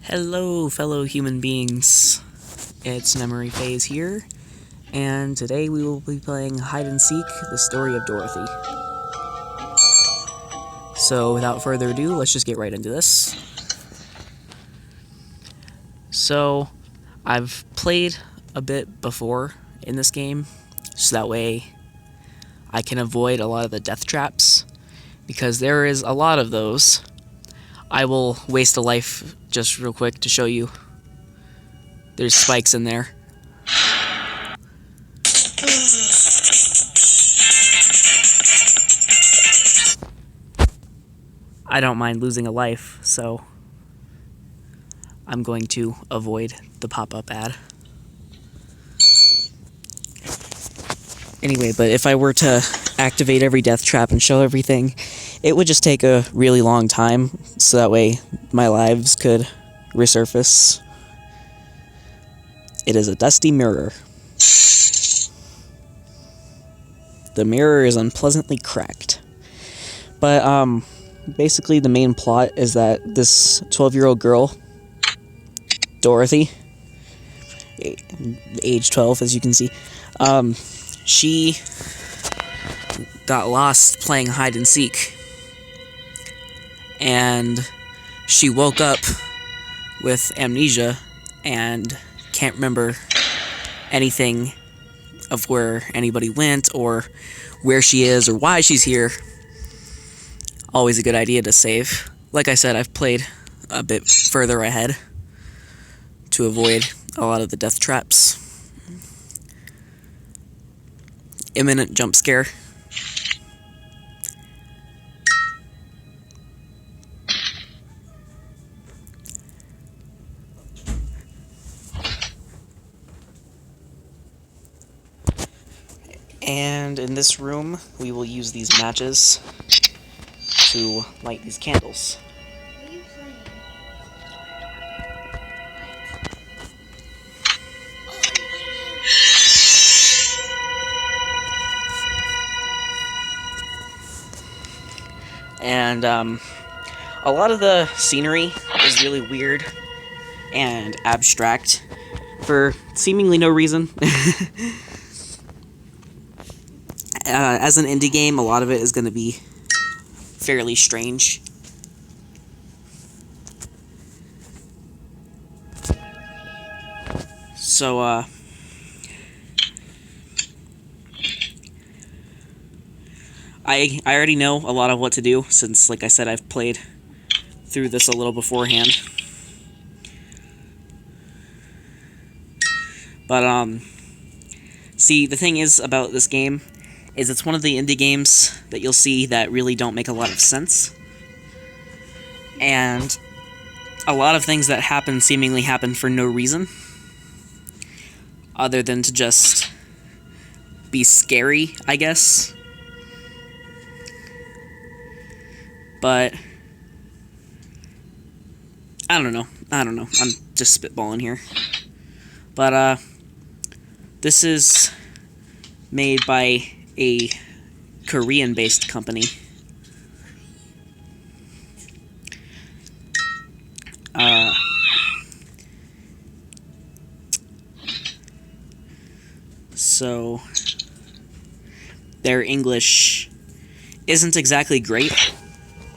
Hello, fellow human beings. It's Memory Phase here, and today we will be playing Hide and Seek, the Story of Dorothy. So, without further ado, let's just get right into this. So, I've played a bit before in this game, so that way I can avoid a lot of the death traps, because there is a lot of those. I will waste a life just real quick to show you. There's spikes in there. I don't mind losing a life, so I'm going to avoid the pop-up ad. Anyway, but if I were to activate every death trap and show everything, it would just take a really long time, so that way my lives could resurface. It is a dusty mirror. The mirror is unpleasantly cracked. But, basically the main plot is that this 12-year-old girl, Dorothy, age 12 as you can see, she got lost playing hide and seek. And she woke up with amnesia and can't remember anything of where anybody went or where she is or why she's here. Always a good idea to save. Like I said, I've played a bit further ahead to avoid a lot of the death traps. Imminent jump scare. And in this room, we will use these matches to light these candles. What are you playing? And a lot of the scenery is really weird and abstract for seemingly no reason. As an indie game, a lot of it is going to be fairly strange. So, I already know a lot of what to do, since, like I said, I've played through this a little beforehand. But, see, the thing is about this game is it's one of the indie games that you'll see that really don't make a lot of sense. And a lot of things that happen seemingly happen for no reason, other than to just be scary, I guess. But I don't know. I'm just spitballing here. But this is made by a Korean-based company. So their English isn't exactly great,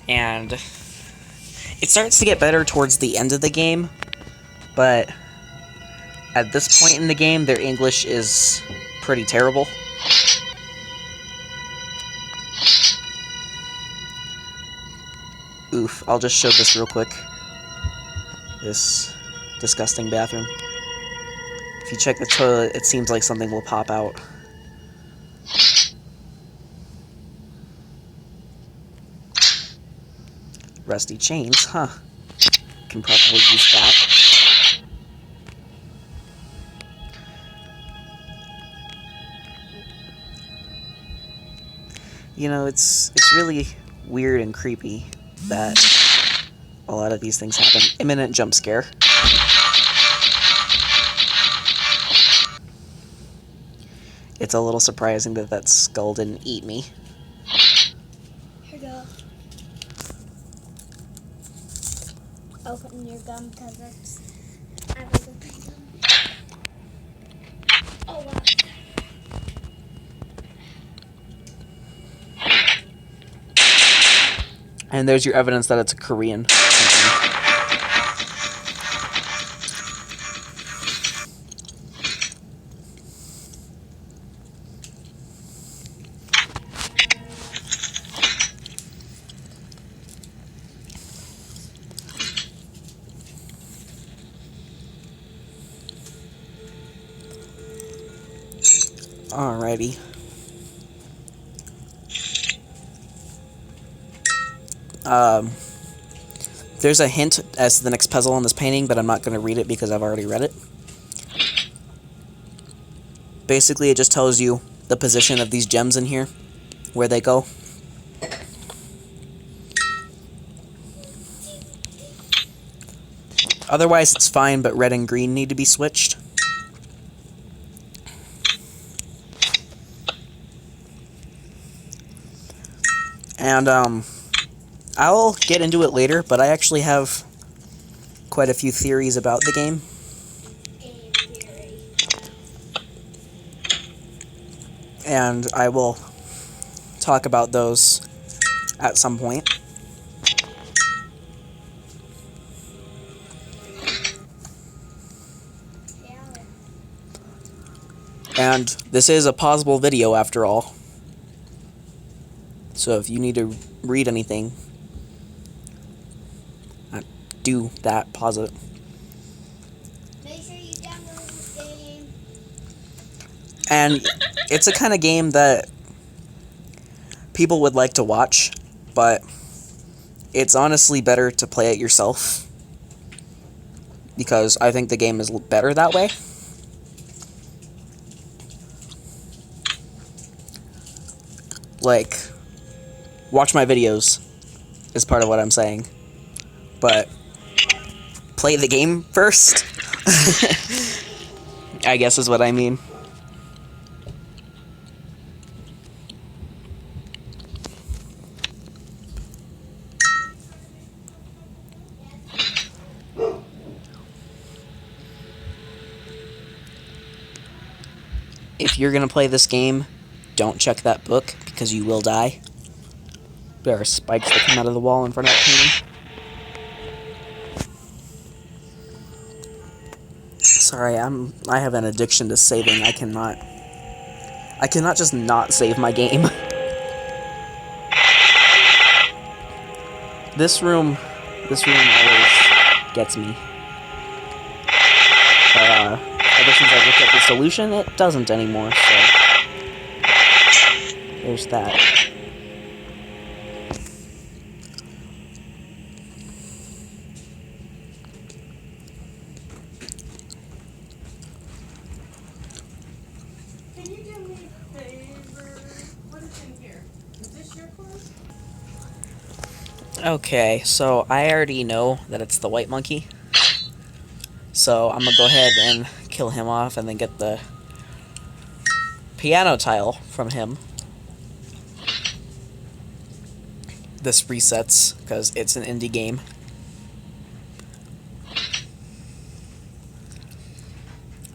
and it starts to get better towards the end of the game, but at this point in the game, their English is pretty terrible. Oof, I'll just show this real quick. This disgusting bathroom. If you check the toilet, it seems like something will pop out. Rusty chains, huh? Can probably use that. You know, it's really weird and creepy that a lot of these things happen. Imminent jump scare. It's a little surprising that that skull didn't eat me. Here you go. open your gum because it's. I was opening gum. Oh, wow. And there's your evidence that it's a Korean company. Alrighty. There's a hint as to the next puzzle in this painting, but I'm not going to read it because I've already read it. Basically, it just tells you the position of these gems in here, where they go. Otherwise, it's fine, but red and green need to be switched. And, I'll get into it later, but I actually have quite a few theories about the game. And I will talk about those at some point. And this is a pausable video after all. So if you need to read anything, do that, pause it. Make sure you download this game. And it's a kind of game that people would like to watch, but it's honestly better to play it yourself. Because I think the game is better that way. Like, watch my videos is part of what I'm saying. But play the game first, I guess is what I mean. If you're gonna play this game, don't check that book, because you will die. There are spikes that come out of the wall in front of that painting. Sorry, I have an addiction to saving. I cannot just not save my game. This room always gets me. But, ever since I looked at the solution, it doesn't anymore, so there's that. Can you do me a favor? What is in here? Is this your clothes? Okay, so I already know that it's the white monkey. So I'm gonna go ahead and kill him off and then get the piano tile from him. This resets because it's an indie game.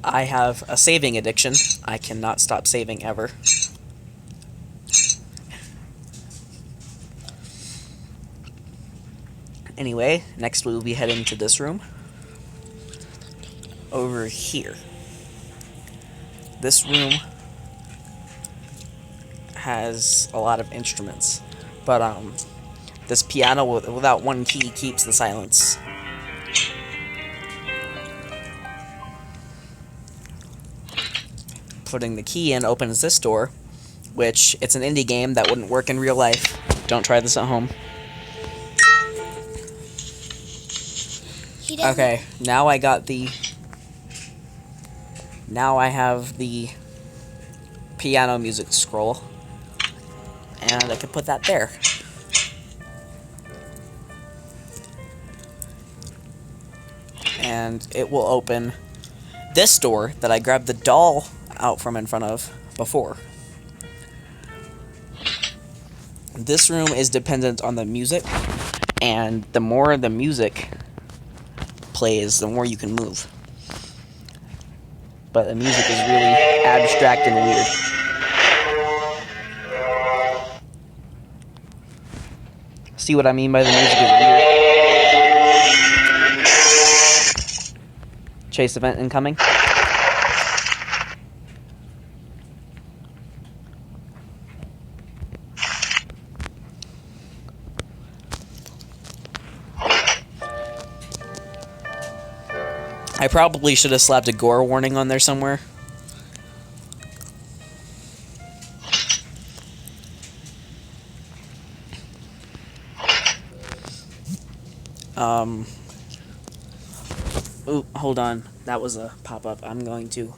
I have a saving addiction. I cannot stop saving ever. Anyway, next we will be heading to this room. Over here. This room has a lot of instruments, but this piano without one key keeps the silence. Putting the key in opens this door, which it's an indie game that wouldn't work in real life. Don't try this at home. Okay, now I have the piano music scroll, and I can put that there. And it will open this door that I grabbed the doll out from in front of before. This room is dependent on the music, and the more the music plays, the more you can move. But the music is really abstract and weird. See what I mean by the music is weird? Chase event incoming. I probably should have slapped a gore warning on there somewhere. Ooh, hold on. That was a pop-up. I'm going to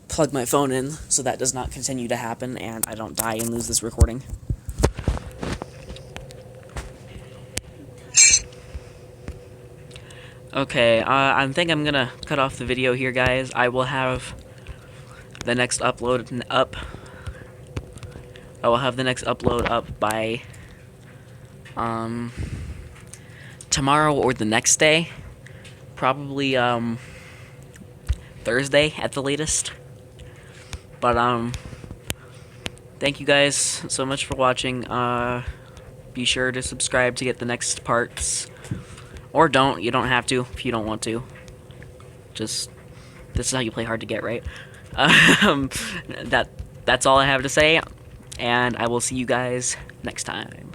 plug my phone in so that does not continue to happen and I don't die and lose this recording. Okay, I think I'm gonna cut off the video here, guys. I will have the next upload up. I will have the next upload up by tomorrow or the next day. Probably Thursday at the latest. But thank you guys so much for watching. Be sure to subscribe to get the next parts. Or don't. You don't have to if you don't want to. Just, this is how you play hard to get, right? That's all I have to say, and I will see you guys next time.